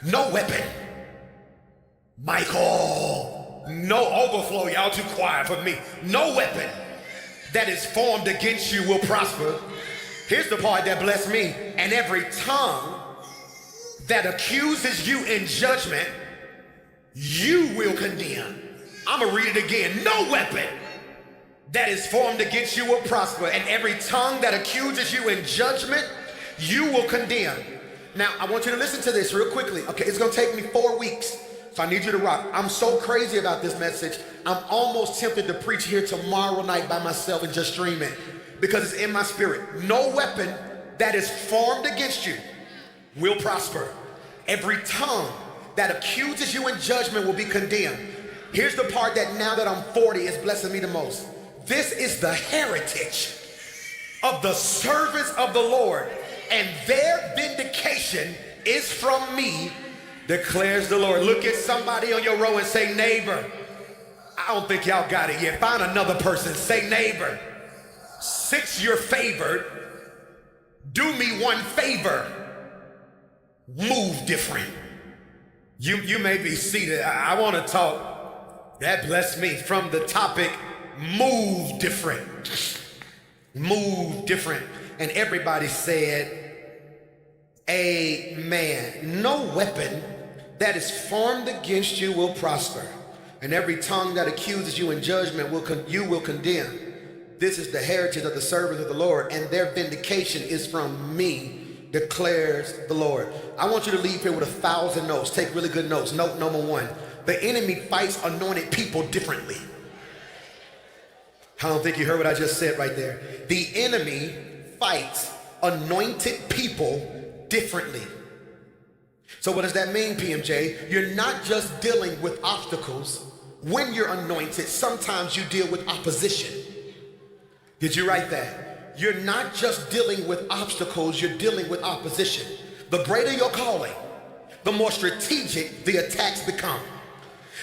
No weapon. Michael, no overflow. Y'all too quiet for me. No weapon that is formed against you will prosper. Here's the part that blessed me. And every tongue that accuses you in judgment, you will condemn. I'm gonna read it again. No weapon that is formed against you will prosper, and every tongue that accuses you in judgment, you will condemn. Now, I want you to listen to this real quickly. Okay, it's gonna take me 4 weeks, so I need you to rock. I'm so crazy about this message, I'm almost tempted to preach here tomorrow night by myself and just stream it, because it's in my spirit. No weapon that is formed against you will prosper. Every tongue that accuses you in judgment will be condemned. Here's the part that now that I'm 40 is blessing me the most. This is the heritage of the servants of the Lord, and their vindication is from me, declares the Lord. Look at somebody on your row and say, neighbor. I don't think y'all got it yet. Find another person, say neighbor. Since you're favored, do me one favor. Move different. You may be seated. I want to talk. That blessed me from the topic, move different. Move different. And everybody said, amen. No weapon that is formed against you will prosper, and every tongue that accuses you in judgment you will condemn. This is the heritage of the servants of the Lord, and their vindication is from me, declares the Lord. I want you to leave here with 1,000 notes. Take really good notes. Note number 1. The enemy fights anointed people differently. I don't think you heard what I just said right there. The enemy fights anointed people differently. So what does that mean, PMJ? You're not just dealing with obstacles. When you're anointed, sometimes you deal with opposition. Did you write that? You're not just dealing with obstacles, you're dealing with opposition. The greater your calling, the more strategic the attacks become.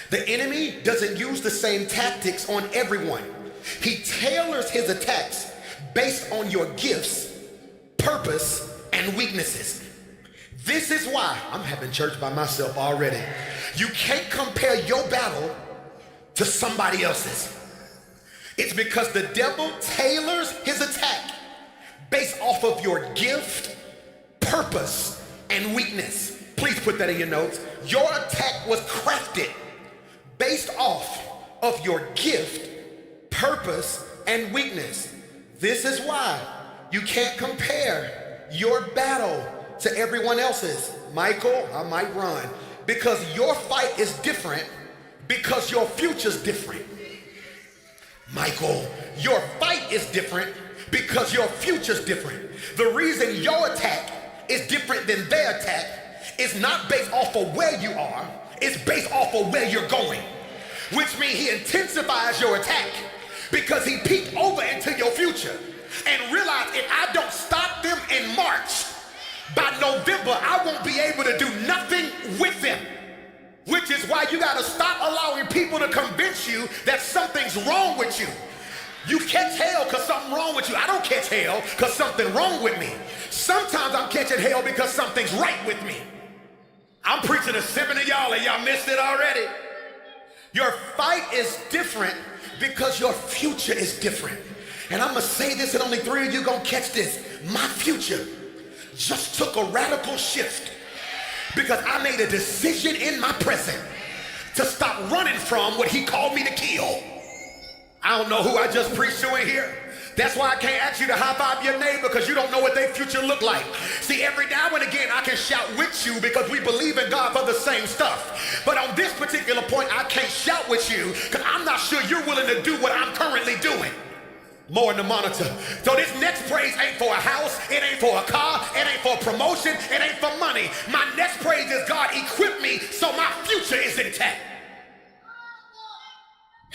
The enemy doesn't use the same tactics on everyone. He tailors his attacks based on your gifts, purpose, and weaknesses. This is why I'm having church by myself already. You can't compare your battle to somebody else's. It's because the devil tailors his attack based off of your gift, purpose, and weakness. Please put that in your notes. Your attack was crafted based off of your gift, purpose, and weakness. This is why you can't compare your battle to everyone else's. Michael, I might run. Because your fight is different, because your future's different. Michael, your fight is different because your future's different. The reason your attack is different than their attack is not based off of where you are, it's based off of where you're going. Which means he intensifies your attack because he peeked over into your future and realized if I don't stop them in March, by November, I won't be able to do nothing with them. Which is why you gotta stop allowing people to convince you that something's wrong with you. You catch hell because something's wrong with you. I don't catch hell because something's wrong with me. Sometimes I'm catching hell because something's right with me. I'm preaching to 7 of y'all and y'all missed it already. Your fight is different because your future is different. And I'm gonna say this and only 3 of you gonna catch this. My future just took a radical shift because I made a decision in my present to stop running from what he called me to kill. I don't know who I just preached to in here. That's why I can't ask you to high five your neighbor because you don't know what their future look like. See, every now and again I can shout with you because we believe in God for the same stuff. But on this particular point, I can't shout with you because I'm not sure you're willing to do what I'm currently doing. More in the monitor. So this next praise ain't for a house, it ain't for a car, it ain't for a promotion, it ain't for money. My next praise is God equipped me so my future is intact.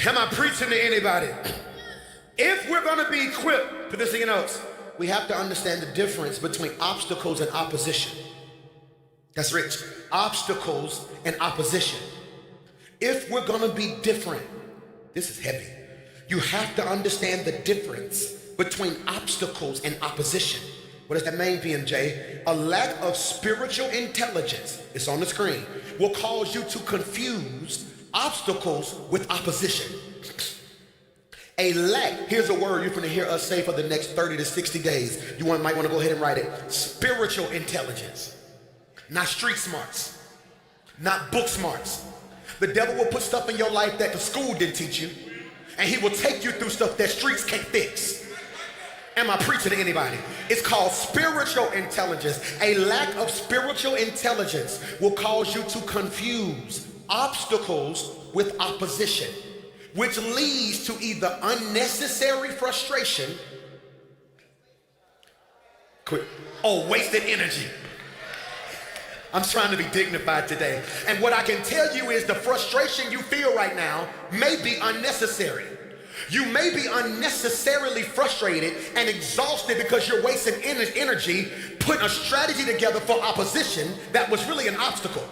Am I preaching to anybody? If we're gonna be equipped, put this in your notes, we have to understand the difference between obstacles and opposition. That's rich. Obstacles and opposition. If we're gonna be different, this is heavy. You have to understand the difference between obstacles and opposition. What does that mean, PMJ? A lack of spiritual intelligence, it's on the screen, will cause you to confuse obstacles with opposition. A lack, here's a word you're going to hear us say for the next 30 to 60 days. Might want to go ahead and write it. Spiritual intelligence. Not street smarts. Not book smarts. The devil will put stuff in your life that the school didn't teach you. And he will take you through stuff that streets can't fix. Am I preaching to anybody? It's called spiritual intelligence. A lack of spiritual intelligence will cause you to confuse obstacles with opposition, which leads to either unnecessary frustration or wasted energy. I'm trying to be dignified today. And what I can tell you is the frustration you feel right now may be unnecessary. You may be unnecessarily frustrated and exhausted because you're wasting energy putting a strategy together for opposition that was really an obstacle.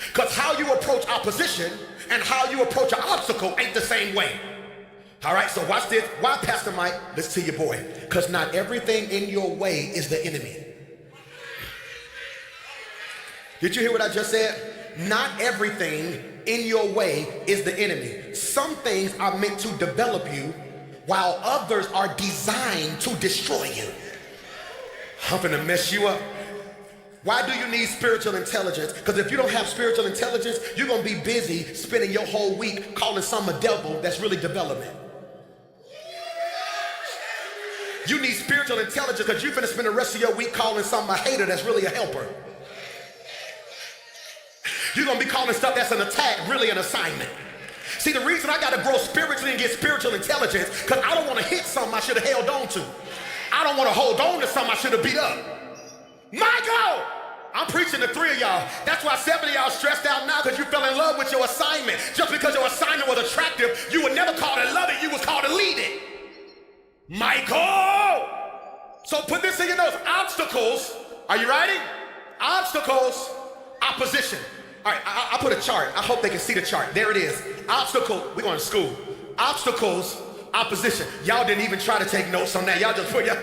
Because how you approach opposition and how you approach an obstacle ain't the same way. All right, so watch this. Why, Pastor Mike? Listen to your boy. Because not everything in your way is the enemy. Did you hear what I just said? Not everything in your way is the enemy. Some things are meant to develop you while others are designed to destroy you. I'm gonna mess you up. Why do you need spiritual intelligence? Because if you don't have spiritual intelligence, you're gonna be busy spending your whole week calling something a devil that's really development. You need spiritual intelligence because you're gonna spend the rest of your week calling something a hater that's really a helper. You're gonna be calling stuff that's an attack really an assignment. See, the reason I gotta grow spiritually and get spiritual intelligence, because I don't wanna hit something I should have held on to. I don't wanna hold on to something I should have beat up. Michael! I'm preaching to 3 of y'all. That's why 7 of y'all stressed out now because you fell in love with your assignment. Just because your assignment was attractive, you were never called to love it, you was called to lead it. Michael! So put this in your notes. Obstacles, are you writing? Obstacles, opposition. All right, I put a chart. I hope they can see the chart. There it is. Obstacle, we're going to school. Obstacles, opposition. Y'all didn't even try to take notes on that. Y'all just put, all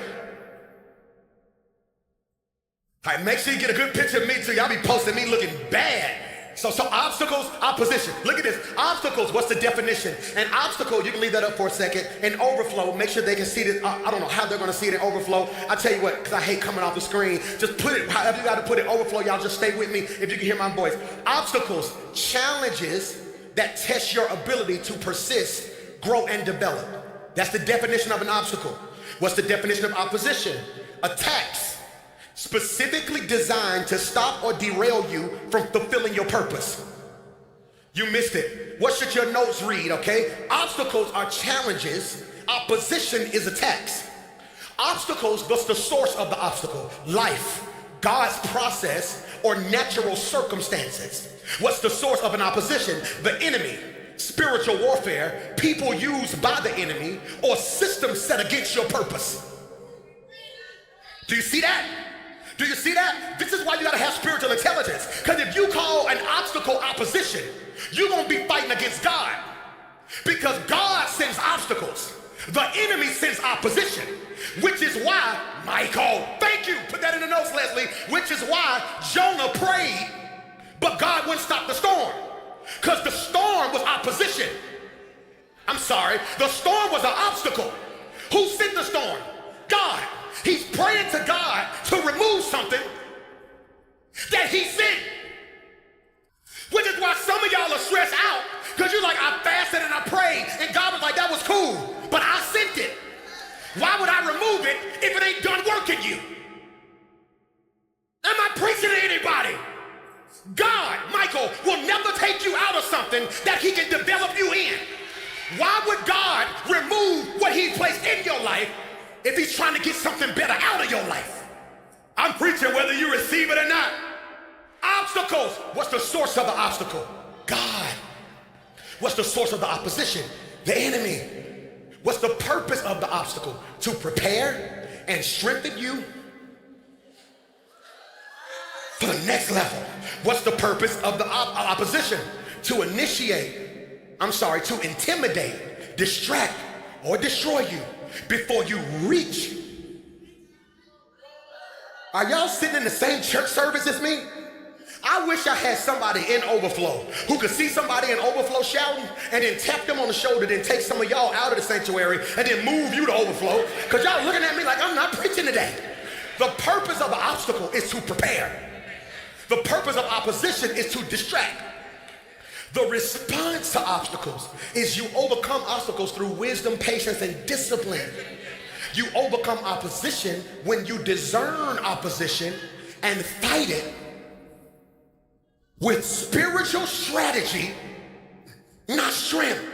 right, make sure you get a good picture of me too. Y'all be posting me looking bad. So obstacles, opposition. Look at this. Obstacles, what's the definition? An obstacle, you can leave that up for a second. An overflow, make sure they can see this. I don't know how they're going to see it in overflow. I tell you what, because I hate coming off the screen. Just put it, however you got to put it, overflow. Y'all just stay with me if you can hear my voice. Obstacles, challenges that test your ability to persist, grow, and develop. That's the definition of an obstacle. What's the definition of opposition? Attacks. Specifically designed to stop or derail you from fulfilling your purpose. You missed it. What should your notes read, okay? Obstacles are challenges. Opposition is attacks. Obstacles, what's the source of the obstacle? Life, God's process, or natural circumstances. What's the source of an opposition? The enemy, spiritual warfare, people used by the enemy, or systems set against your purpose. Do you see that? Do you see that? This is why you gotta have spiritual intelligence. Because if you call an obstacle opposition, you're gonna be fighting against God. Because God sends obstacles. The enemy sends opposition. Which is why, Michael, thank you, put that in the notes, Leslie, which is why Jonah prayed, but God wouldn't stop the storm. Because the storm was opposition. I'm sorry, the storm was an obstacle. Who sent the storm? God. He's praying to God to remove something that he sent. Which is why some of y'all are stressed out because you're like, I fasted and I prayed and God was like, that was cool, but I sent it. Why would I remove it if it ain't done working you? Am I preaching to anybody? God, Michael, will never take you out of something that he can develop you in. Why would God remove what he placed in your life if he's trying to get something better out of your life? I'm preaching whether you receive it or not. Obstacles. What's the source of the obstacle? God. What's the source of the opposition? The enemy. What's the purpose of the obstacle? To prepare and strengthen you for the next level. What's the purpose of the opposition? To intimidate, distract, or destroy you before you reach Are y'all sitting in the same church service as me? I wish I had somebody in overflow who could see somebody in overflow shouting and then tap them on the shoulder, then take some of y'all out of the sanctuary and then move you to overflow, because y'all looking at me like I'm not preaching today. The purpose of an obstacle is to prepare. The purpose of opposition is to distract. The response to obstacles is you overcome obstacles through wisdom, patience, and discipline. You overcome opposition when you discern opposition and fight it with spiritual strategy, not strength.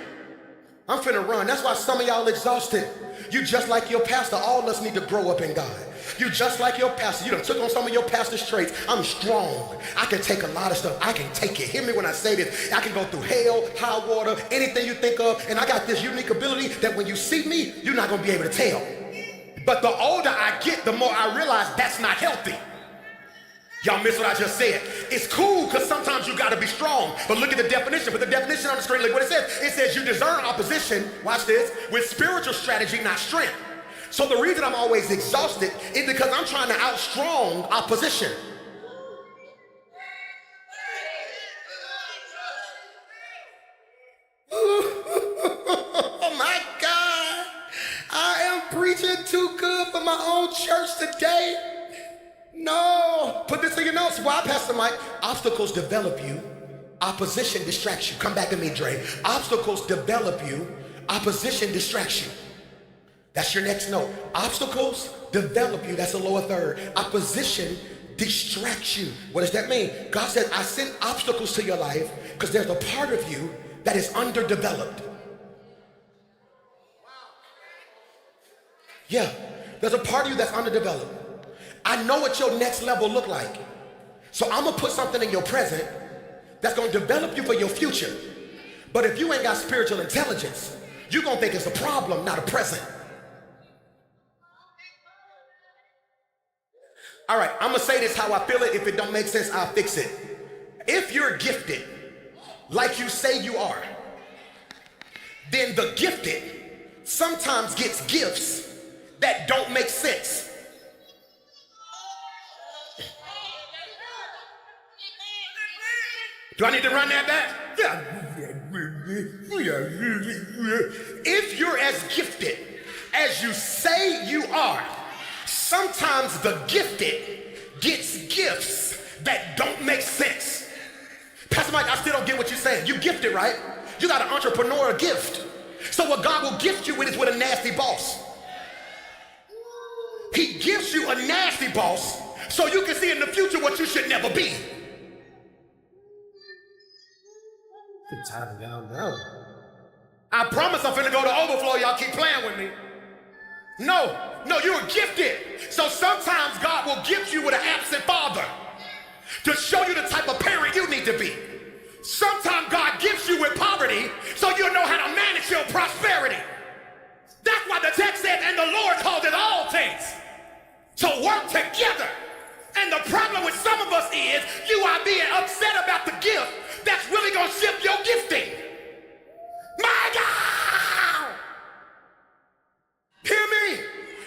I'm finna run. That's why some of y'all exhausted. You just like your pastor. All of us need to grow up in God. You just like your pastor. You done took on some of your pastor's traits. I'm strong. I can take a lot of stuff. I can take it. Hear me when I say this. I can go through hell, high water, anything you think of, and I got this unique ability that when you see me, you're not gonna be able to tell. But the older I get, the more I realize that's not healthy. Y'all miss what I just said. It's cool because sometimes you gotta be strong, but look at the definition. Put the definition on the screen, look what it says. It says you discern opposition, watch this, with spiritual strategy, not strength. So the reason I'm always exhausted is because I'm trying to outstrong opposition. Oh my God, I am preaching too good for my own church today. No, put this in your notes. Why, Pastor Mike? Obstacles develop you, opposition distracts you. Come back to me, Dre. Obstacles develop you, opposition distracts you. That's your next note. Obstacles develop you, that's a lower third. Opposition distracts you. What does that mean? God said, I sent obstacles to your life because there's a part of you that is underdeveloped. Yeah, there's a part of you that's underdeveloped. I know what your next level look like. So I'm gonna put something in your present that's gonna develop you for your future. But if you ain't got spiritual intelligence, you're gonna think it's a problem, not a present. All right, I'm gonna say this how I feel it. If it don't make sense, I'll fix it. If you're gifted, like you say you are, then the gifted sometimes gets gifts that don't make sense. Do I need to run that back? Yeah. If you're as gifted as you say you are, sometimes the gifted gets gifts that don't make sense. Pastor Mike, I still don't get what you're saying. You gifted, right? You got an entrepreneurial gift. So what God will gift you with is with a nasty boss. He gives you a nasty boss so you can see in the future what you should never be. Good time down now. I promise I'm finna go to overflow. Y'all keep playing with me. No, you were gifted. So sometimes God will gift you with an absent father to show you the type of parent you need to be. Sometimes God gives you with poverty so you'll know how to manage your prosperity. That's why the text said, and the Lord called it all things to work together. And the problem with some of us is you are being upset about the gift that's really gonna shift your gifting. My God! Hear me?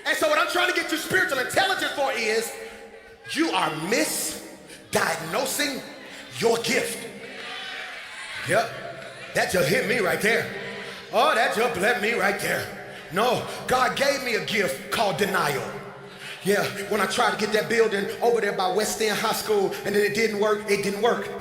And so what I'm trying to get you spiritual intelligence for is you are misdiagnosing your gift. Yep, that just hit me right there. Oh, that just blessed me right there. No, God gave me a gift called denial. Yeah, when I tried to get that building over there by West End High School and then it didn't work.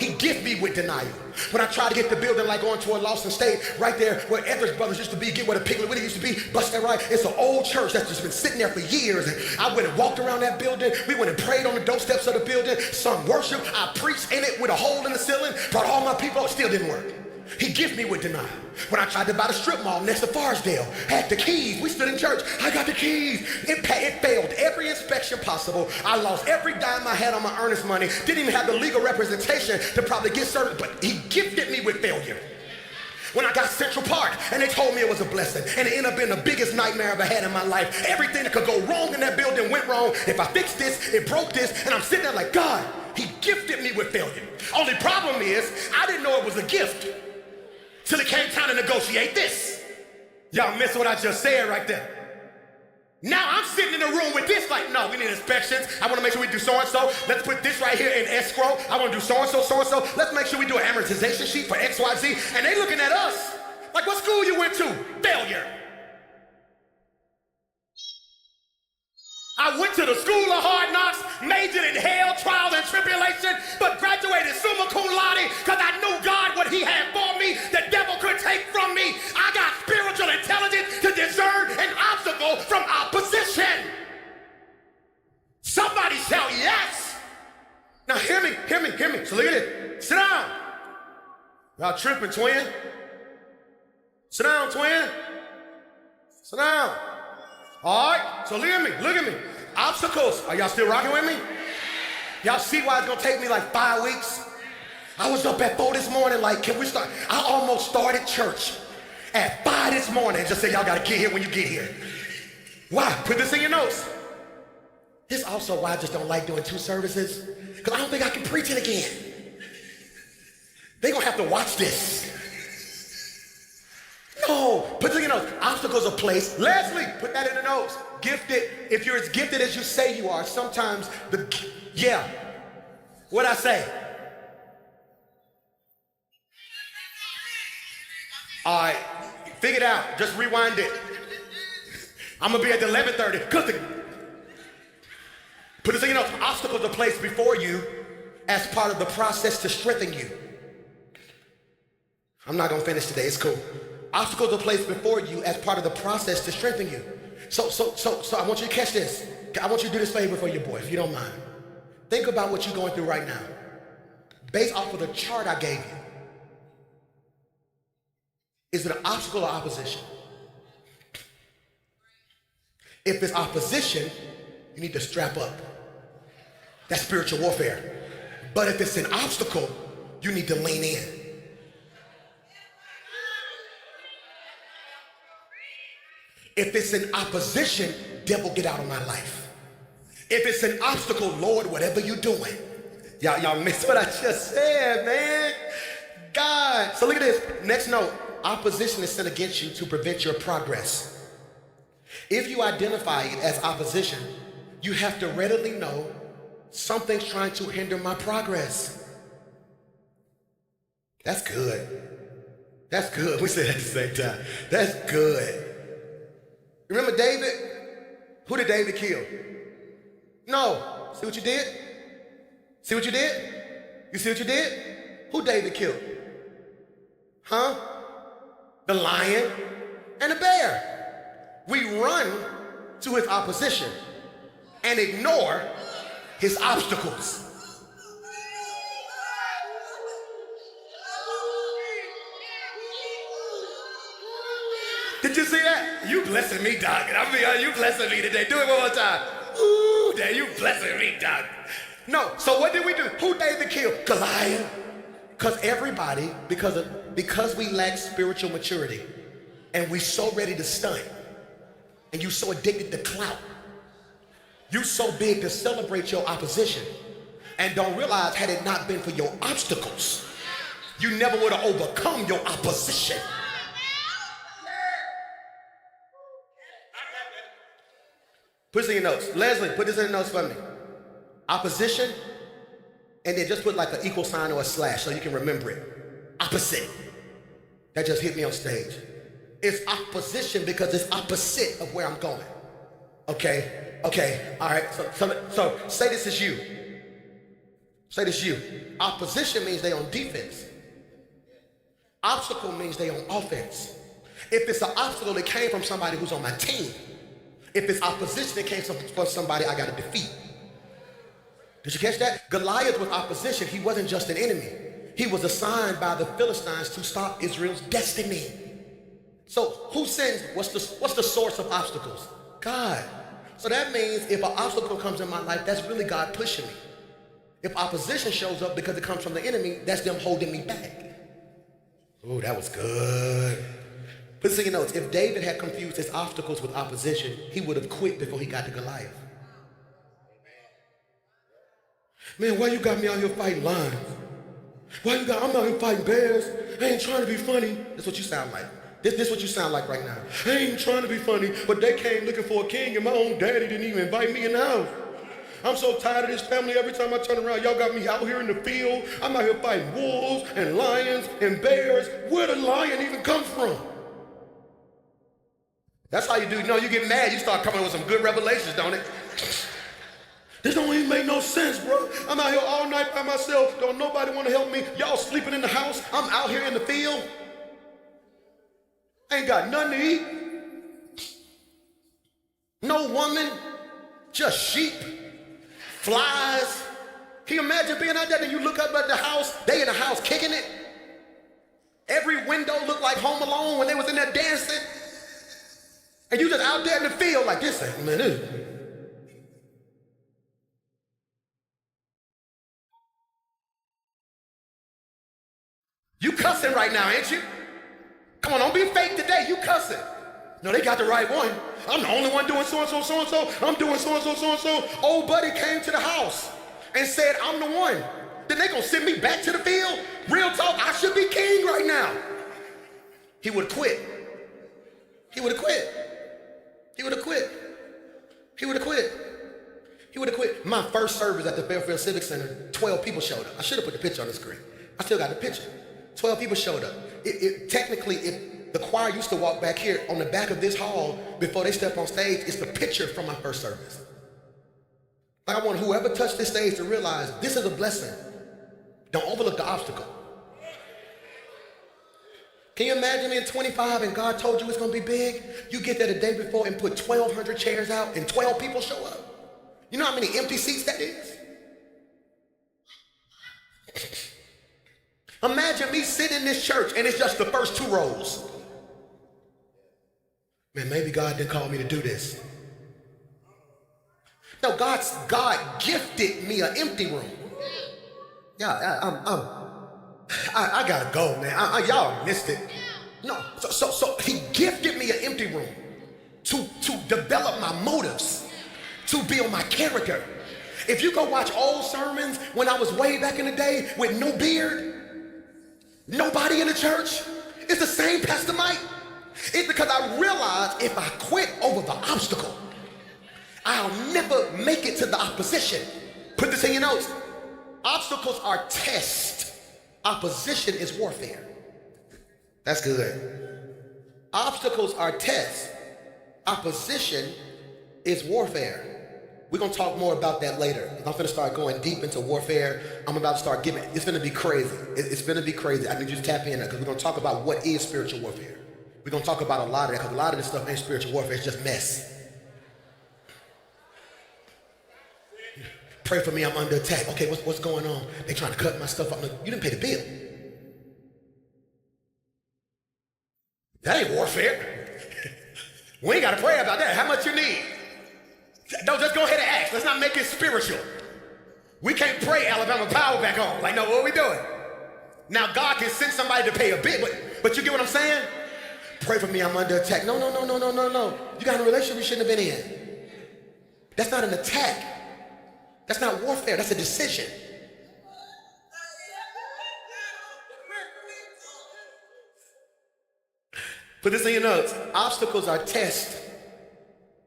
He gifted me with denial. When I tried to get the building like going to a Lawson State, right there where Edwards Brothers used to be, get where the Piggly Wiggly used to be, bust that right. It's an old church that's just been sitting there for years. And I went and walked around that building. We went and prayed on the doorsteps of the building, sung worship. I preached in it with a hole in the ceiling, brought all my people. It still didn't work. He gifted me with denial. When I tried to buy the strip mall next to Farsdale, had the keys. We stood in church. I got the keys. It failed every inspection possible. I lost every dime I had on my earnest money. Didn't even have the legal representation to probably get certain, but he gifted me with failure. When I got Central Park and they told me it was a blessing and it ended up being the biggest nightmare I've ever had in my life. Everything that could go wrong in that building went wrong. If I fixed this, it broke this, and I'm sitting there like, God, he gifted me with failure. Only problem is I didn't know it was a gift till it came time to negotiate this. Y'all miss what I just said right there. Now I'm sitting in the room with this like, no, we need inspections. I want to make sure we do so-and-so. Let's put this right here in escrow. I want to do so-and-so, so-and-so. Let's make sure we do an amortization sheet for XYZ. And they looking at us like, what school you went to? Failure. I went to the school of hard knocks, majored in hell, trials, and tribulation, but graduated summa cum laude because I knew God, what he had for me, the devil could take from me. I got spiritual intelligence to discern an obstacle from opposition. Somebody shout yes. Now hear me. So look at this. Sit down. Y'all tripping, twin. Sit down, twin. Sit down. All right, so look at me. Obstacles, are y'all still rocking with me? Y'all see why it's gonna take me like 5 weeks? I was up at 4 this morning, like, can we start? I almost started church at 5 this morning and just said, y'all gotta get here when you get here. Why? Put this in your notes. This is also why I just don't like doing 2 services, because I don't think I can preach it again. They're gonna have to watch this. No, put it in your notes. Obstacles are placed. Leslie, put that in the notes. Gifted. If you're as gifted as you say you are, sometimes what'd I say? All right, figure it out. Just rewind it. I'm gonna be at the 11:30. Put this in your notes. Obstacles are placed before you as part of the process to strengthen you. I'm not gonna finish today. It's cool. Obstacles are placed before you as part of the process to strengthen you. So I want you to catch this. I want you to do this favor for your boy, if you don't mind. Think about what you're going through right now. Based off of the chart I gave you. Is it an obstacle or opposition? If it's opposition, you need to strap up. That's spiritual warfare. But if it's an obstacle, you need to lean in. If it's an opposition, devil, get out of my life. If it's an obstacle, Lord, whatever you're doing. Y'all missed what I just said, man. God. So look at this. Next note. Opposition is sent against you to prevent your progress. If you identify it as opposition, you have to readily know something's trying to hinder my progress. That's good. That's good. We said it at the same time. That's good. Remember David? Who did David kill? No. See what you did? See what you did? You see what you did? Who David killed? Huh? The lion and the bear. We run to his opposition and ignore his obstacles. Did you see that? You blessing me, dog. I mean, you blessing me today. Do it one more time. Ooh, there, you blessing me, dog. No, so what did we do? Who David killed? Goliath. Because everybody, because we lack spiritual maturity, and we so ready to stunt, and you so addicted to clout, you so big to celebrate your opposition, and don't realize had it not been for your obstacles, you never would have overcome your opposition. Put this in your notes. Leslie, put this in the notes for me. Opposition, and then just put like an equal sign or a slash so you can remember it. Opposite. That just hit me on stage. It's opposition because it's opposite of where I'm going. Okay, all right. So say this is you. Say this is you. Opposition means they on defense. Obstacle means they on offense. If it's an obstacle, it came from somebody who's on my team. If it's opposition, it came from somebody I got to defeat. Did you catch that? Goliath was opposition. He wasn't just an enemy. He was assigned by the Philistines to stop Israel's destiny. So who sends, what's the source of obstacles? God. So that means if an obstacle comes in my life, that's really God pushing me. If opposition shows up because it comes from the enemy, that's them holding me back. Oh, that was good. Put this in your notes. If David had confused his obstacles with opposition, he would have quit before he got to Goliath. Man, why you got me out here fighting lions? I'm out here fighting bears. I ain't trying to be funny. That's what you sound like. This is what you sound like right now. I ain't trying to be funny, but they came looking for a king and my own daddy didn't even invite me in the house. I'm so tired of this family. Every time I turn around, y'all got me out here in the field. I'm out here fighting wolves and lions and bears. Where the lion even come from? That's how you do. You know, you get mad, you start coming up with some good revelations, don't it? This don't even make no sense, bro. I'm out here all night by myself. Don't nobody want to help me. Y'all sleeping in the house. I'm out here in the field. Ain't got nothing to eat. No woman, just sheep, flies. Can you imagine being out there and you look up at the house, they in the house kicking it? Every window looked like Home Alone when they was in there dancing. And you just out there in the field like this thing, man. You cussing right now, ain't you? Come on, don't be fake today. You cussing. No, they got the right one. I'm the only one doing so-and-so, so-and-so. I'm doing so-and-so, so-and-so. Old buddy came to the house and said, I'm the one. Then they gonna send me back to the field? Real talk, I should be king right now. He would have quit. He would have quit. He would have quit. He would have quit. He would have quit. My first service at the Fairfield Civic Center, 12 people showed up. I should have put the picture on the screen. I still got the picture. 12 people showed up. Technically, the choir used to walk back here on the back of this hall before they step on stage. It's the picture from my first service. Like I want whoever touched this stage to realize this is a blessing. Don't overlook the obstacle. Can you imagine being 25 and God told you it's gonna be big? You get there the day before and put 1,200 chairs out and 12 people show up. You know how many empty seats that is? Imagine me sitting in this church and it's just the first 2 rows. Man, maybe God didn't call me to do this. No, God gifted me an empty room. Yeah, I gotta go, man. Y'all missed it. No, so he gifted me an empty room to develop my motives, to build my character. If you go watch old sermons when I was way back in the day with no beard, nobody in the church, it's the same Pastor Mike. It's because I realized if I quit over the obstacle, I'll never make it to the opposition. Put this in your notes. Obstacles are tests. Opposition is warfare. That's good. Obstacles are tests. Opposition is warfare. We're going to talk more about that later. I'm going to start going deep into warfare. I'm about to start giving. It's going to be crazy. It's going to be crazy. I need you to tap in because we're going to talk about what is spiritual warfare. We're going to talk about a lot of that because a lot of this stuff ain't spiritual warfare. It's just mess. Pray for me, I'm under attack. Okay, what's going on? They trying to cut my stuff up. You didn't pay the bill. That ain't warfare. We ain't got to pray about that. How much you need? No, just go ahead and ask. Let's not make it spiritual. We can't pray Alabama Power back on. Like, no, what are we doing? Now, God can send somebody to pay a bill, but you get what I'm saying? Pray for me, I'm under attack. No. You got a relationship you shouldn't have been in. That's not an attack. That's not warfare, that's a decision. Put this in your notes. Obstacles are tests.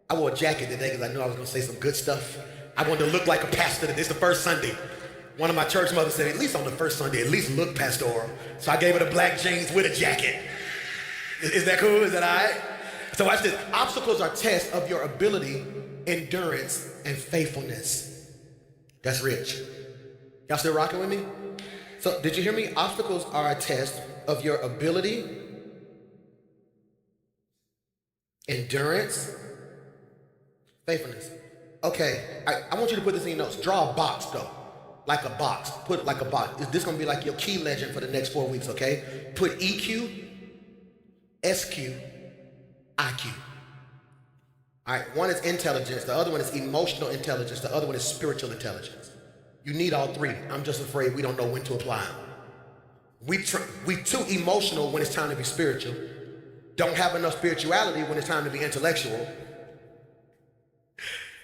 I wore a jacket today because I knew I was going to say some good stuff. I wanted to look like a pastor. It's the first Sunday. One of my church mothers said, at least on the first Sunday, at least look pastoral. So I gave her the black jeans with a jacket. Is that cool? Is that all right? So watch this. Obstacles are tests of your ability, endurance, and faithfulness. That's rich. Y'all still rocking with me? So did you hear me? Obstacles are a test of your ability, endurance, faithfulness. Okay, I want you to put this in your notes. Draw a box though, like a box. Put it like a box. This is gonna be like your key legend for the next 4 weeks, okay? Put EQ, SQ, IQ. All right, one is intelligence, the other one is emotional intelligence, the other one is spiritual intelligence. You need all 3. I'm just afraid we don't know when to apply them. We too emotional when it's time to be spiritual. Don't have enough spirituality when it's time to be intellectual.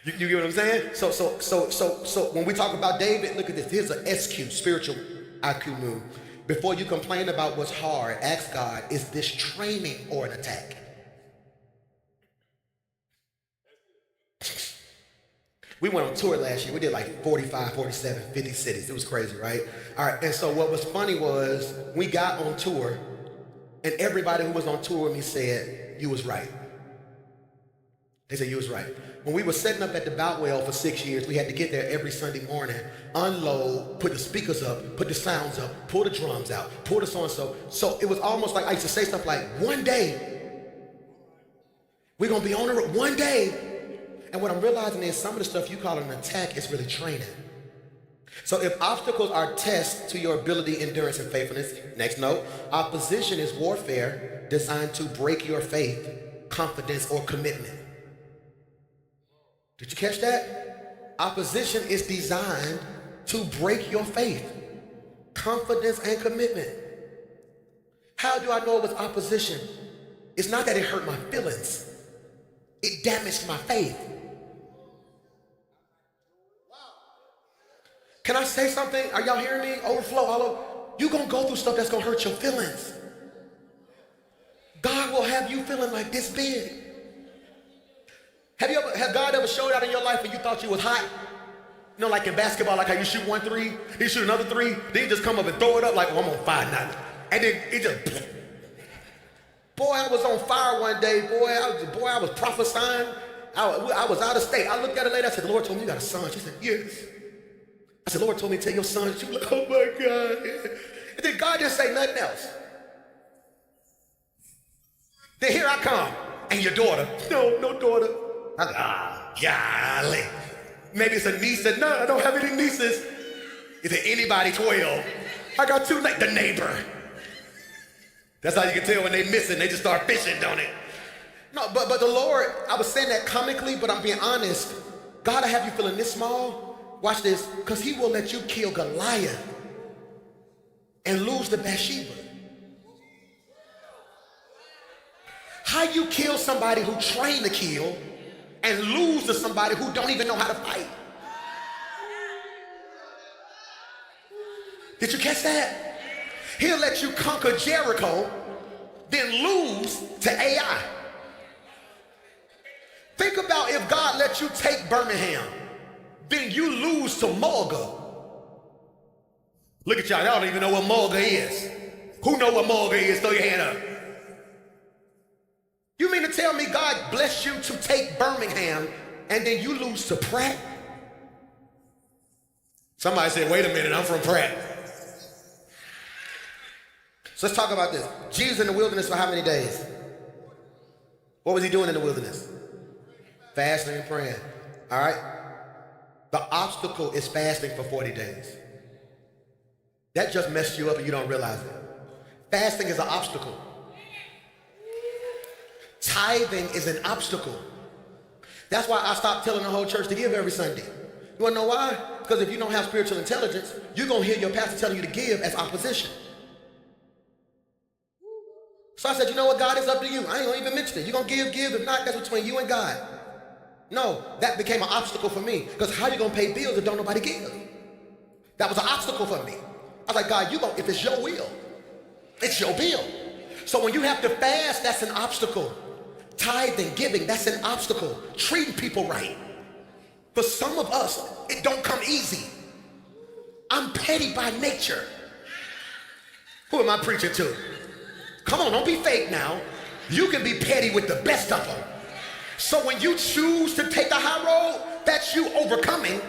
You get what I'm saying? So when we talk about David, look at this. Here's an SQ, spiritual IQ move. Before you complain about what's hard, ask God, is this training or an attack? We went on tour last year. We did like 45, 47, 50 cities. It was crazy, right? All right, and so what was funny was we got on tour and everybody who was on tour with me said, you was right. They said, you was right. When we were setting up at the Boutwell for 6 years, we had to get there every Sunday morning, unload, put the speakers up, put the sounds up, pull the drums out, pull the so-and-so. So it was almost like I used to say stuff like, one day, we're going to be on the road, one day. And what I'm realizing is some of the stuff you call an attack is really training. So if obstacles are tests to your ability, endurance, and faithfulness, next note, opposition is warfare designed to break your faith, confidence, or commitment. Did you catch that? Opposition is designed to break your faith, confidence, and commitment. How do I know it was opposition? It's not that it hurt my feelings. It damaged my faith. Can I say something? Are y'all hearing me? Overflow, all over. You're going to go through stuff that's going to hurt your feelings. God will have you feeling like this big. Have God ever showed out in your life and you thought you was hot? You know, like in basketball, like how you shoot 1 3, then you shoot another 3, then you just come up and throw it up like, oh, I'm on fire now. And then it just, boy, I was on fire one day, I was prophesying. I was out of state. I looked at her later, I said, the Lord told me you got a son. She said, yes. I said, Lord told me to tell your son. She was like, oh my God. And then God didn't say nothing else. Then here I come. And your daughter. No daughter. I'm like, golly. Maybe it's a niece that, no, I don't have any nieces. Is it anybody 12? I got 2, like the neighbor. That's how you can tell when they missing. They just start fishing, don't it? No, but the Lord, I was saying that comically, but I'm being honest. God will have you feeling this small. Watch this, because he will let you kill Goliath and lose the Bathsheba. How you kill somebody who trained to kill and lose to somebody who don't even know how to fight? Did you catch that? He'll let you conquer Jericho, then lose to AI. Think about if God let you take Birmingham, then you lose to Mulga. Look at y'all don't even know what Mulga is. Who know what Mulga is? Throw your hand up. You mean to tell me God blessed you to take Birmingham and then you lose to Pratt? Somebody said, wait a minute, I'm from Pratt. So let's talk about this. Jesus in the wilderness for how many days? What was he doing in the wilderness? Fasting and praying. All right? The obstacle is fasting for 40 days. That just messed you up and you don't realize it. Fasting is an obstacle. Tithing is an obstacle. That's why I stopped telling the whole church to give every Sunday. You want to know why? Because if you don't have spiritual intelligence, you're going to hear your pastor telling you to give as opposition. So I said, you know what, God, it's up to you. I ain't going to even mention it. You're going to give. If not, that's between you and God. No, that became an obstacle for me. Because how you going to pay bills if don't nobody give? That was an obstacle for me. I was like, God, if it's your will, it's your bill. So when you have to fast, that's an obstacle. Tithing, giving, that's an obstacle. Treating people right. For some of us, it don't come easy. I'm petty by nature. Who am I preaching to? Come on, don't be fake now. You can be petty with the best of them. So when you choose to take the high road, that's you overcoming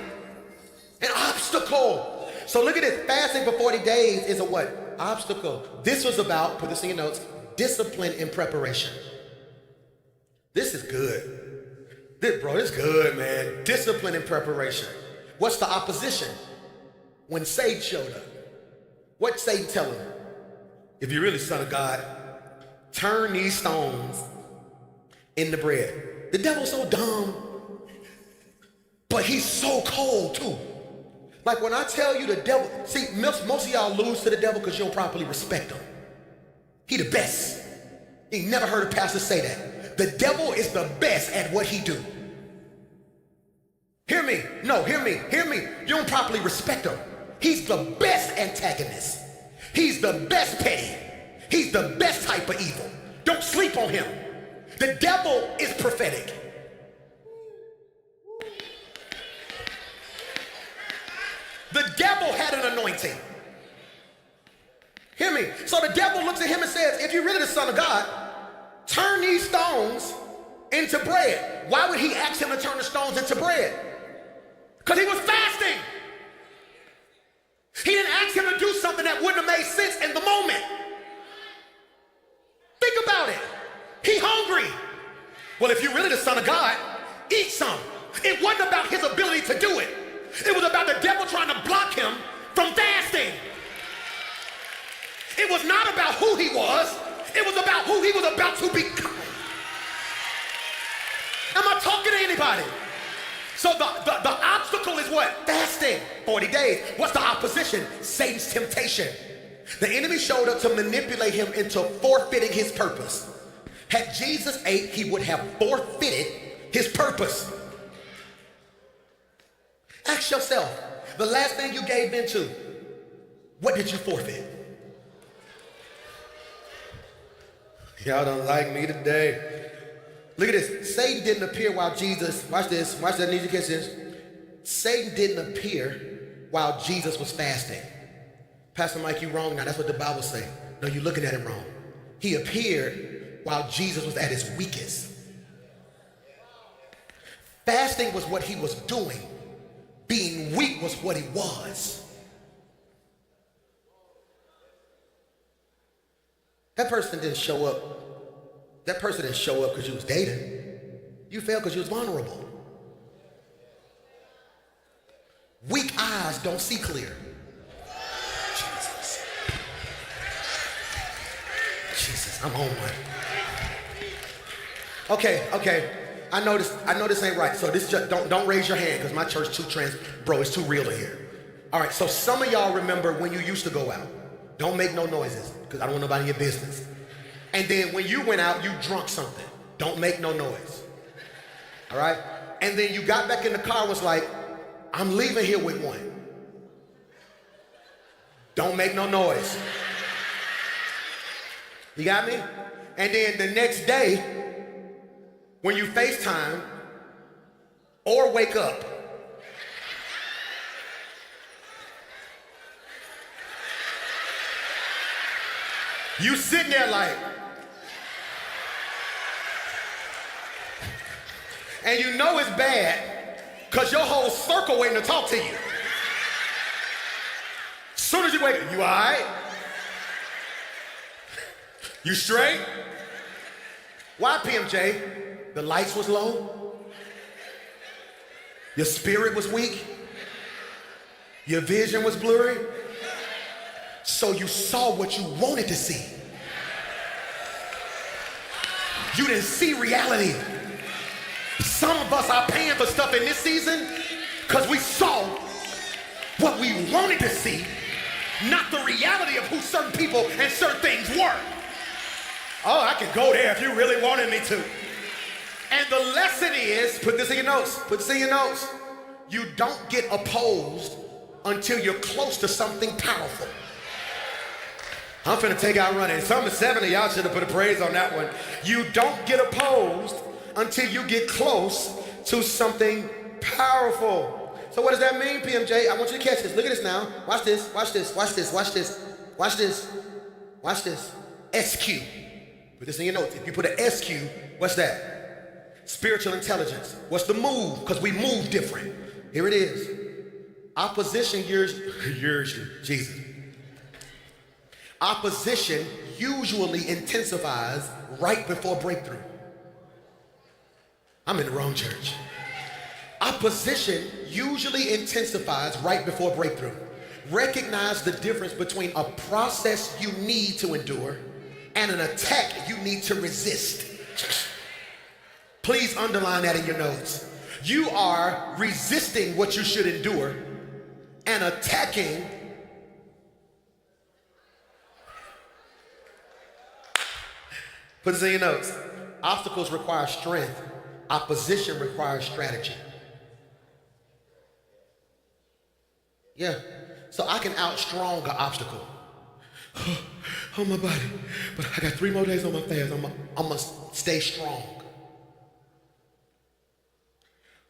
an obstacle. So look at this, fasting for 40 days is a what? Obstacle. This was about, put this in your notes, discipline in preparation. This is good. This is good, man. Discipline in preparation. What's the opposition? When Satan showed up, what Satan tell him? If you're really son of God, turn these stones into bread. The devil's so dumb, but he's so cold too. Like when I tell you the devil, see, most of y'all lose to the devil because you don't properly respect him. He the best. You never heard a pastor say that. The devil is the best at what he do. Hear me. No, hear me. You don't properly respect him. He's the best antagonist. He's the best petty. He's the best type of evil. Don't sleep on him. The devil is prophetic. The devil had an anointing. Hear me. So the devil looks at him and says, if you're really the Son of God, turn these stones into bread. Why would he ask him to turn the stones into bread? Because he was fasting. He didn't ask him to do something that wouldn't have made sense in the moment. Think about it. He hungry. Well, if you're really the Son of God, eat some. It wasn't about his ability to do it. It was about the devil trying to block him from fasting. It was not about who he was. It was about who he was about to become. Am I talking to anybody? So the obstacle is what? Fasting. 40 days. What's the opposition? Satan's temptation. The enemy showed up to manipulate him into forfeiting his purpose. Had Jesus ate, he would have forfeited his purpose. Ask yourself, the last thing you gave into, what did you forfeit? Y'all don't like me today. Look at this. Satan didn't appear while Jesus, watch this, watch that, I need you to catch this. Satan didn't appear while Jesus was fasting. Pastor Mike, you wrong now. That's what the Bible says. No, you're looking at it wrong. He appeared while Jesus was at his weakest. Fasting was what he was doing. Being weak was what he was. That person didn't show up. That person didn't show up because you was dating. You failed because you was vulnerable. Weak eyes don't see clear. Jesus, I'm on one. Okay. I know this ain't right. So this just don't raise your hand because my church bro, it's too real in here. All right, so some of y'all remember when you used to go out. Don't make no noises because I don't want nobody in your business. And then when you went out, you drunk something. Don't make no noise. All right? And then you got back in the car and was like, I'm leaving here with one. Don't make no noise. You got me? And then the next day, when you FaceTime or wake up, you sitting there like, and you know it's bad because your whole circle waiting to talk to you. As soon as you wake up, you all right? You straight? Why, PMJ? The lights was low? Your spirit was weak? Your vision was blurry? So you saw what you wanted to see. You didn't see reality. Some of us are paying for stuff in this season because we saw what we wanted to see, not the reality of who certain people and certain things were. Oh, I can go there if you really wanted me to. And the lesson is, put this in your notes, you don't get opposed until you're close to something powerful. I'm finna take out running. Some of 7 of y'all should have put a praise on that one. You don't get opposed until you get close to something powerful. So what does that mean, PMJ? I want you to catch this. Look at this now. Watch this. SQ. Put this in your notes. If you put an SQ, what's that? Spiritual intelligence. What's the move? Because we move different. Here it is. Opposition Jesus. Opposition usually intensifies right before breakthrough. I'm in the wrong church. Opposition usually intensifies right before breakthrough. Recognize the difference between a process you need to endure and an attack you need to resist. Please underline that in your notes. You are resisting what you should endure and attacking. Put this in your notes. Obstacles require strength. Opposition requires strategy. Yeah. So I can outstrong an obstacle. on my body. But I got 3 more days on my fast. I'm gonna stay strong.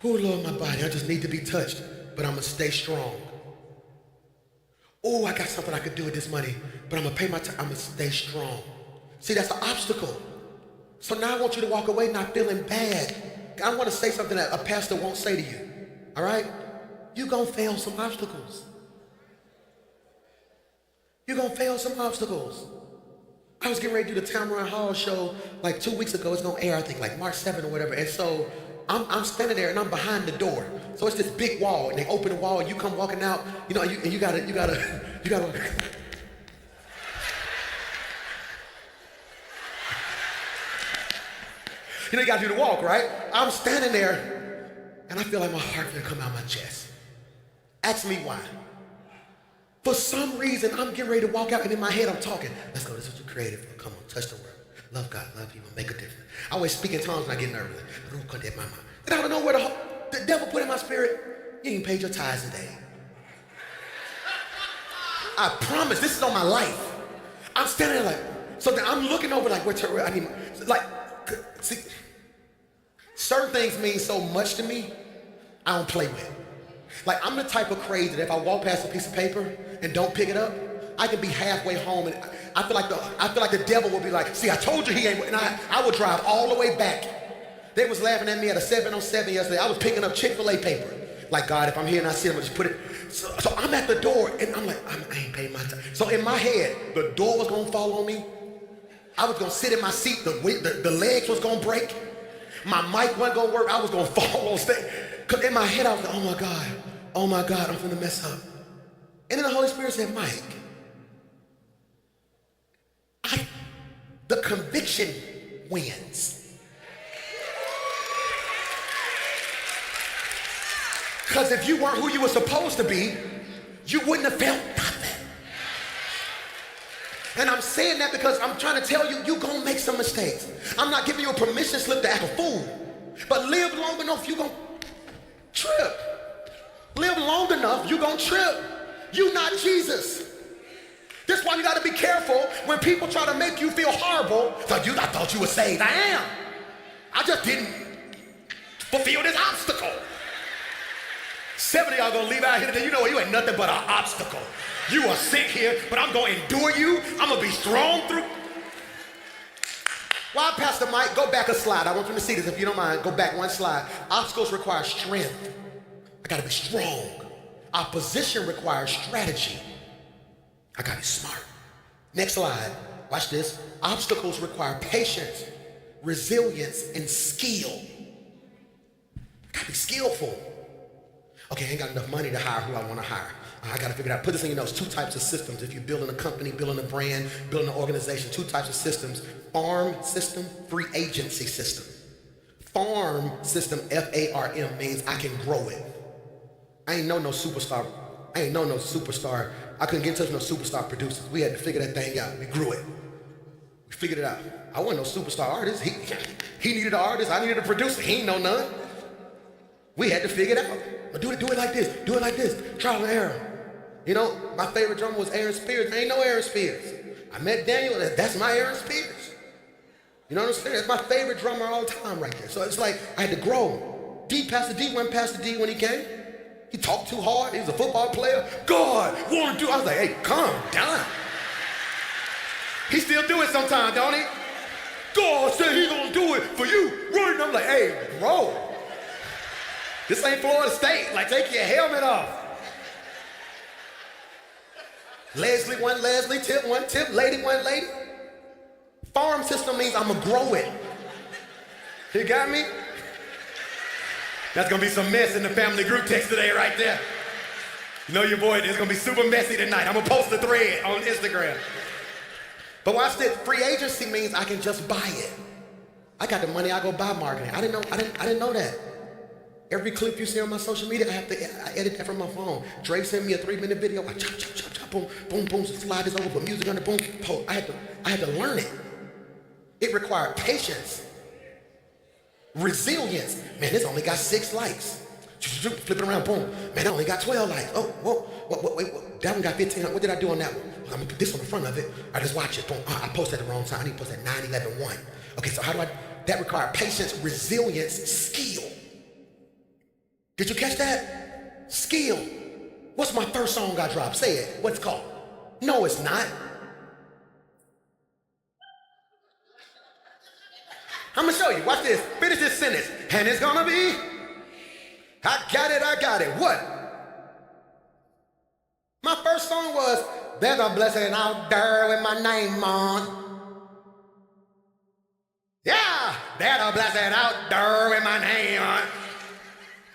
Oh, Lord, my body, I just need to be touched, but I'm gonna stay strong. Oh, I got something I could do with this money, but I'm gonna pay my time. I'm gonna stay strong. See, that's the obstacle. So now I want you to walk away not feeling bad. I want to say something that a pastor won't say to you. All right? You're gonna fail some obstacles. You're gonna fail some obstacles. I was getting ready to do the Tamron Hall show like 2 weeks ago. It's gonna air, I think, like March 7th or whatever. And so I'm standing there and I'm behind the door. So it's this big wall, and they open the wall and you come walking out, you know, and you gotta. You know, you gotta do the walk, right? I'm standing there and I feel like my heart gonna come out my chest. Ask me why. For some reason, I'm getting ready to walk out, and in my head I'm talking. Let's go, this is what you're created for. Come on, touch the world. Love God, love people, make a difference. I always speak in tongues when I get nervous. And I don't know where the devil put in my spirit. You ain't paid your tithes today. I promise, this is on my life. I'm standing there like, so then I'm looking over like, see, certain things mean so much to me, I don't play with. Like, I'm the type of crazy that if I walk past a piece of paper and don't pick it up, I can be halfway home, and I feel like the devil will be like, see, I told you he ain't, and I would drive all the way back. They was laughing at me at a 707 yesterday. I was picking up Chick-fil-A paper. Like, God, if I'm here and I see them, I just put it. So I'm at the door, and I'm like, I ain't paying my time. So in my head, the door was gonna fall on me. I was gonna sit in my seat, the legs was gonna break. My mic wasn't gonna work, I was gonna fall on stage. Cause in my head, I was like, oh my God, I'm gonna mess up. And then the Holy Spirit said, Mike, the conviction wins. Because if you weren't who you were supposed to be, you wouldn't have felt nothing. And I'm saying that because I'm trying to tell you, you're gonna make some mistakes. I'm not giving you a permission slip to act a fool. But live long enough, you're gonna trip. Live long enough, you're gonna trip. You're not Jesus. That's why you gotta be careful when people try to make you feel horrible. Like, I thought you were saved. I am. I just didn't fulfill this obstacle. 7 of y'all gonna leave out here today. You know what? You ain't nothing but an obstacle. You are sick here, but I'm gonna endure you. I'm gonna be strong through. While Pastor Mike, go back a slide. I want you to see this if you don't mind. Go back one slide. Obstacles require strength. I gotta be strong. Opposition requires strategy. I gotta be smart. Next slide. Watch this. Obstacles require patience, resilience, and skill. I gotta be skillful. Okay, I ain't got enough money to hire who I want to hire. I got to figure it out. Put this in your notes. 2 types of systems. If you're building a company, building a brand, building an organization, 2 types of systems. Farm system, free agency system. Farm system, F-A-R-M, means I can grow it. I ain't know no superstar. I couldn't get in touch with no superstar producers. We had to figure that thing out. We grew it. We figured it out. I wasn't no superstar artist. He needed an artist. I needed a producer. He ain't know none. We had to figure it out. But do it like this. Do it like this. Trial and error. You know, my favorite drummer was Aaron Spears. I ain't no Aaron Spears. I met Daniel. That's my Aaron Spears. You know what I'm saying? That's my favorite drummer all the time right there. So it's like I had to grow. Pastor D wasn't Pastor D when he came. He talked too hard. He was a football player. God, want to do. I was like, hey, calm down. He still do it sometimes, don't he? God said he gonna do it for you. Right? And I'm like, hey, bro. This ain't Florida State. Like, take your helmet off. Leslie, one Leslie, tip, one tip, lady, one lady. Farm system means I'm gonna grow it. You got me? That's gonna be some mess in the family group text today right there. You know your boy, it's gonna be super messy tonight. I'm gonna post a thread on Instagram. But watch this, free agency means I can just buy it. I got the money, I go buy marketing. I didn't know that. Every clip you see on my social media, I edit that from my phone. Drake sent me a 3-minute video. I chop, chop, chop, chop, boom, boom, boom, slide this over, put music on it, boom, post. I had to learn it. It required patience, resilience. Man, this only got 6 likes. Flip it around, boom. Man, I only got 12 likes. Oh, whoa, wait, that one got 15. What did I do on that one? I'm gonna put this on the front of it. I just watch it, boom. I posted at the wrong time. I need to post at 9, 11, 1. Okay, so how do I, that requires patience, resilience, skill. Did you catch that? Skill. What's my first song I dropped? Say it. What's it called? No, it's not. I'm gonna show you. Watch this. Finish this sentence. And it's gonna be, I got it. What? My first song was, there's a blessing out there with my name on. Yeah, there's a blessing out there with my name on.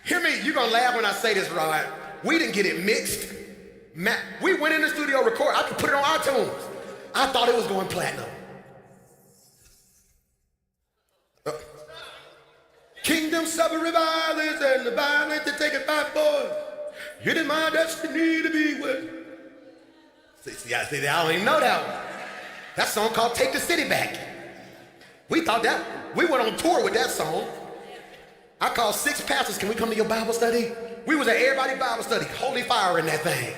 Hear me, you're gonna laugh when I say this, Rod. We didn't get it mixed. We went in the studio, record. I could put it on iTunes. I thought it was going platinum. Kingdom suffer revilers and the violent to take it by force. It is my destiny to be with. See, I don't even know that one. That song called Take the City Back. We thought that, we went on tour with that song. I called 6 pastors, can we come to your Bible study? We was at everybody's Bible study, holy fire in that thing.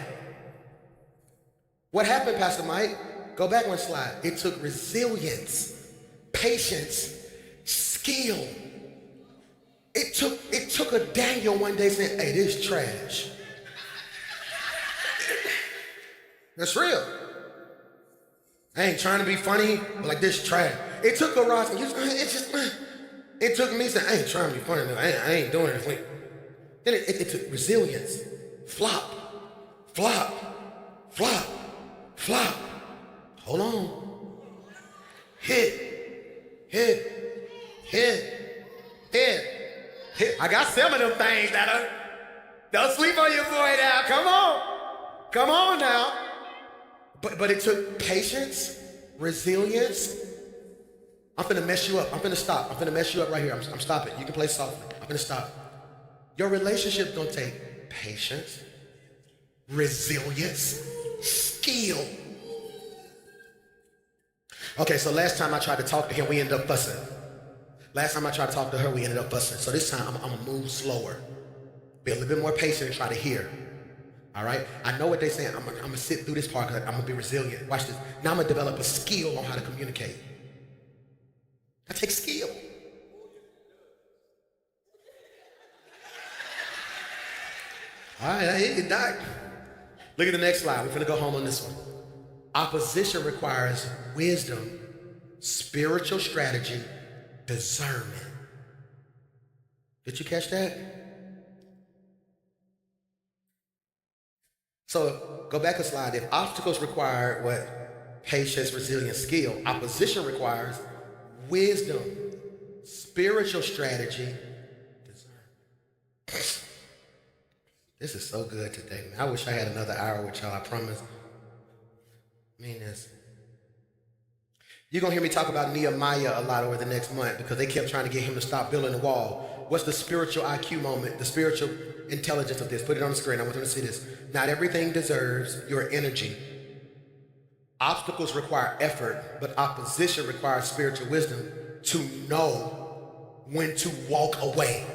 What happened, Pastor Mike? Go back one slide. It took resilience, patience, skill. It took a Daniel one day saying, hey, this is trash. That's real. I ain't trying to be funny, but like this is trash. It took a Ross, it took me saying, I ain't trying to be funny, I ain't doing it. Then it took resilience. Flop. Hold on. Hit. I got 7 of them things that'll don't sleep on your boy now. Come on now. But it took patience, resilience. I'm finna mess you up. I'm finna stop. I'm finna mess you up right here. I'm stopping. You can play softly. I'm finna stop. Your relationship's gonna take patience, resilience, skill. Okay, so last time I tried to talk to him, we ended up fussing. Last time I tried to talk to her, we ended up fussing. So this time, I'm gonna move slower. Be a little bit more patient and try to hear. All right? I know what they're saying. I'm gonna sit through this part because I'm gonna be resilient. Watch this. Now I'm gonna develop a skill on how to communicate. That takes skill. All right, Doc. Look at the next slide. We're gonna go home on this one. Opposition requires wisdom, spiritual strategy, discernment. Did you catch that? So go back a slide. If obstacles require what? Patience, resilience, skill. Opposition requires wisdom, spiritual strategy, discernment. This is so good today, man. I wish I had another hour with y'all, I promise. I mean this. You're going to hear me talk about Nehemiah a lot over the next month because they kept trying to get him to stop building the wall. What's the spiritual IQ moment, the spiritual intelligence of this? Put it on the screen. I want them to see this. Not everything deserves your energy. Obstacles require effort, but opposition requires spiritual wisdom to know when to walk away.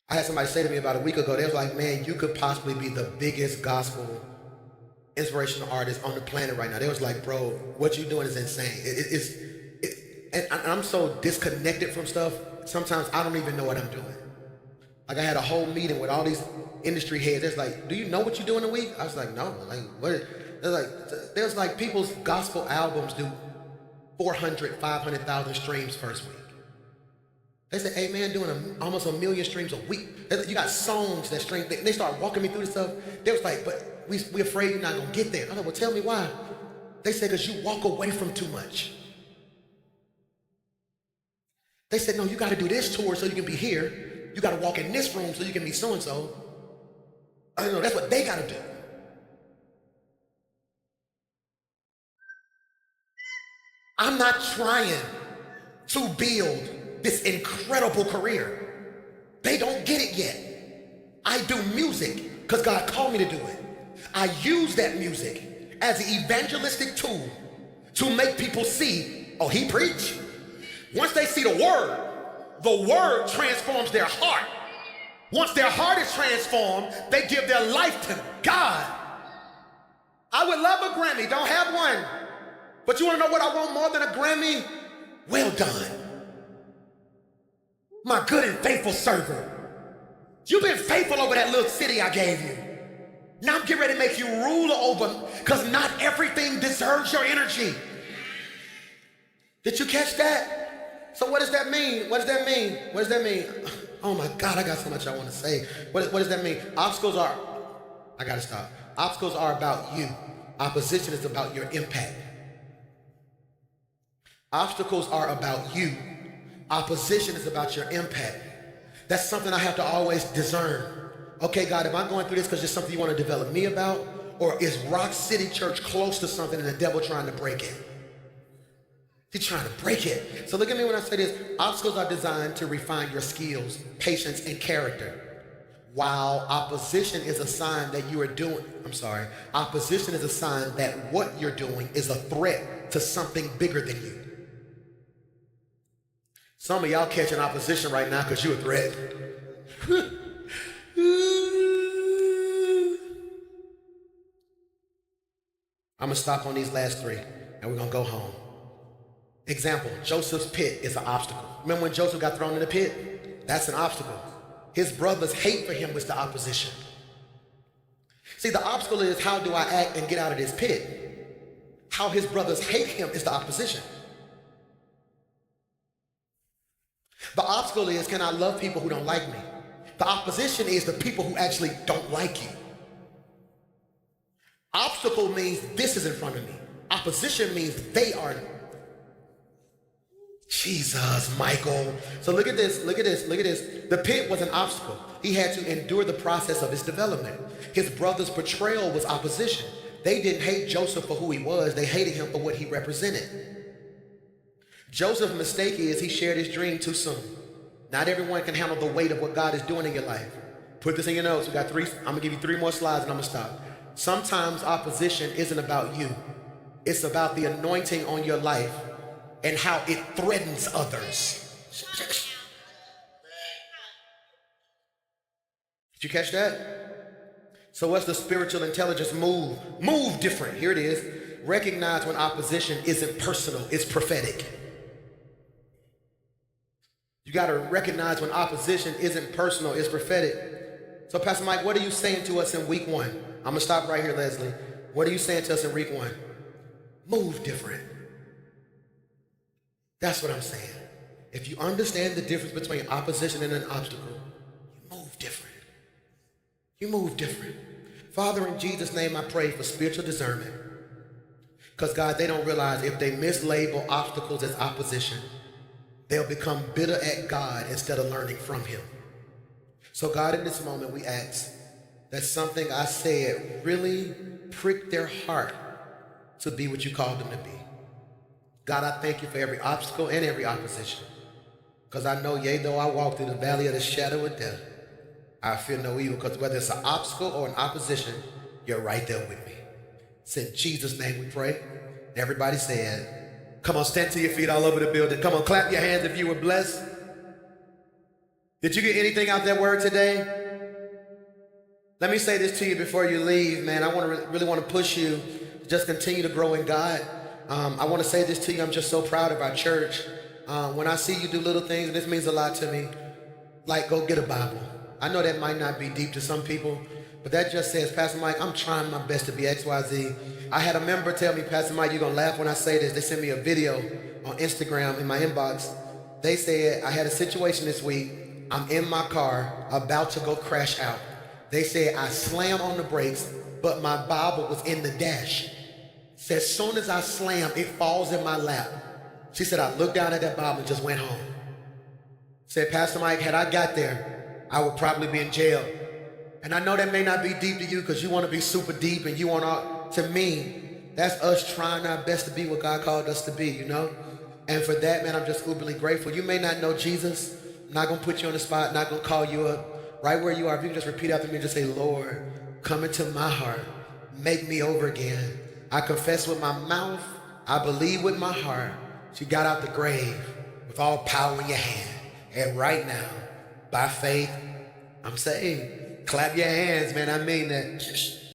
I had somebody say to me about a week ago, they was like, man, you could possibly be the biggest gospel inspirational artist on the planet right now. They was like, bro, what you doing is insane. And I'm so disconnected from stuff, sometimes I don't even know what I'm doing. Like I had a whole meeting with all these industry heads. They're like, do you know what you do in a week? I was like, no. Like, what? There's like people's gospel albums do 400, 500,000 streams first week. They said, hey man, doing almost 1 million streams a week. You got songs that stream. They start walking me through the stuff. They was like, but we afraid you're not gonna get there. I was like, well, tell me why. They said, because you walk away from too much. They said, no, you gotta do this tour so you can be here. You gotta walk in this room so you can be so-and-so. I don't know, that's what they gotta do. I'm not trying to build this incredible career. They don't get it yet. I do music because God called me to do it. I use that music as the evangelistic tool to make people see, oh, he preached. Once they see the word transforms their heart. Once their heart is transformed, they give their life to God. I would love a Grammy, don't have one. But you want to know what I want more than a Grammy? Well done, my good and faithful servant. You've been faithful over that little city I gave you. Now I'm getting ready to make you ruler over, because not everything deserves your energy. Did you catch that? So what does that mean? What does that mean? What does that mean? Oh my God, I got so much I want to say. What does that mean? Obstacles are, I gotta stop. Obstacles are about you. Opposition is about your impact. Obstacles are about you. Opposition is about your impact. That's something I have to always discern. Okay, God, am I going through this because it's something you want to develop me about? Or is Rock City Church close to something and the devil trying to break it? He's trying to break it. So look at me when I say this. Obstacles are designed to refine your skills, patience, and character. While opposition is a sign that you are doing, opposition is a sign that what you're doing is a threat to something bigger than you. Some of y'all catching opposition right now because you're a threat. I'm going to stop on these last three and we're going to go home. Example, Joseph's pit is an obstacle. Remember when Joseph got thrown in the pit? That's an obstacle. His brother's hate for him was the opposition. See, the obstacle is, how do I act and get out of this pit? How his brothers hate him is the opposition. The obstacle is, can I love people who don't like me? The opposition is the people who actually don't like you. Obstacle means this is in front of me. Opposition means they are. Jesus, Michael. So look at this, look at this, look at this. The pit was an obstacle. He had to endure the process of his development. His brother's betrayal was opposition. They didn't hate Joseph for who he was. They hated him for what he represented. Joseph's mistake is he shared his dream too soon. Not everyone can handle the weight of what God is doing in your life. Put this in your notes. We got three. I'm gonna give you 3 more slides and I'm gonna stop. Sometimes opposition isn't about you. It's about the anointing on your life and how it threatens others. Did you catch that? So what's the spiritual intelligence move? Move different. Here it is. Recognize when opposition isn't personal, it's prophetic. You got to recognize when opposition isn't personal, it's prophetic. So Pastor Mike, what are you saying to us in week 1? I'm going to stop right here, Leslie. What are you saying to us in week 1? Move different. That's what I'm saying. If you understand the difference between opposition and an obstacle, you move different. You move different. Father, in Jesus' name, I pray for spiritual discernment. Because God, they don't realize if they mislabel obstacles as opposition, they'll become bitter at God instead of learning from him. So God, in this moment, we ask that something I said really prick their heart to be what you called them to be. God, I thank you for every obstacle and every opposition. Because I know, yea, though I walk through the valley of the shadow of death, I fear no evil, because whether it's an obstacle or an opposition, you're right there with me. It's in Jesus' name we pray. Everybody said, come on, stand to your feet all over the building. Come on, clap your hands if you were blessed. Did you get anything out that word today? Let me say this to you before you leave, man. I really want to push you to just continue to grow in God. I want to say this to you. I'm just so proud of our church. When I see you do little things, and this means a lot to me, like go get a Bible. I know that might not be deep to some people, but that just says, Pastor Mike, I'm trying my best to be XYZ. I had a member tell me, Pastor Mike, you're going to laugh when I say this. They sent me a video on Instagram in my inbox. They said, I had a situation this week. I'm in my car, about to go crash out. They said, I slammed on the brakes, but my Bible was in the dash. Said, as soon as I slam, it falls in my lap. She said, I looked down at that Bible and just went home. Said, Pastor Mike, had I got there, I would probably be in jail. And I know that may not be deep to you because you want to be super deep and you want to me, that's us trying our best to be what God called us to be, you know? And for that, man, I'm just uberly grateful. You may not know Jesus. I'm not going to put you on the spot, not going to call you up. Right where you are, if you can just repeat after me and just say, Lord, come into my heart. Make me over again. I confess with my mouth, I believe with my heart. She got out the grave with all power in your hand. And right now, by faith, I'm saved. Clap your hands, man. I mean that.